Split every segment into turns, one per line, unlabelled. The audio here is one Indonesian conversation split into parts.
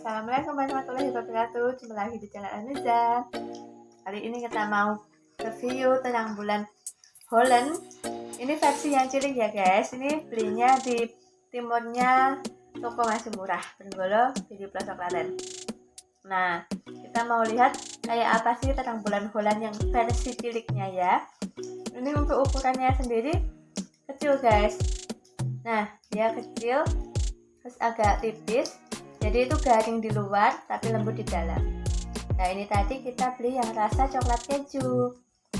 Assalamualaikum warahmatullahi wabarakatuh. Jumpa lagi di channel Anuza. Kali ini kita mau review tentang bulan Holland. Ini versi yang cilik ya guys. Ini belinya di timurnya toko masih murah, Benggolo di pelosok Klaten. Nah, kita mau lihat kayak apa sih tentang bulan Holland yang versi ciliknya ya. Ini untuk ukurannya sendiri kecil guys. Nah, dia kecil, terus agak tipis. Jadi itu garing di luar tapi lembut di dalam. Nah ini tadi kita beli yang rasa coklat keju.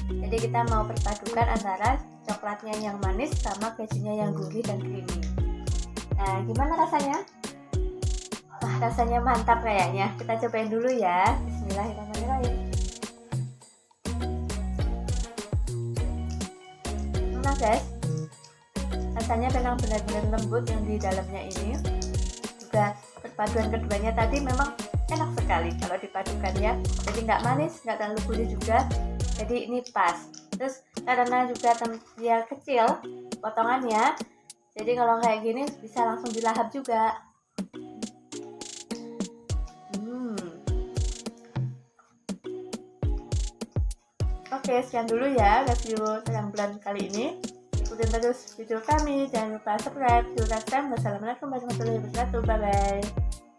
Jadi kita mau perpadukan antara coklatnya yang manis sama kejunya yang gurih dan creamy. Nah gimana rasanya? Wah rasanya mantap kayaknya. Kita cobain dulu ya. Bismillahirrahmanirrahim. Nah guys, rasanya memang benar-benar lembut yang di dalamnya ini. Juga perpaduan keduanya tadi memang enak sekali kalau dipadukan ya. Jadi nggak manis, nggak terlalu gurih juga. Jadi ini pas. Terus karena juga dia kecil potongannya, jadi kalau kayak gini bisa langsung dilahap juga. Oke, sekian dulu ya review tentang bulan kali ini. Ikutin terus video kami, jangan lupa subscribe. See you next time. Wassalamualaikum warahmatullahi wabarakatuh. Bye bye.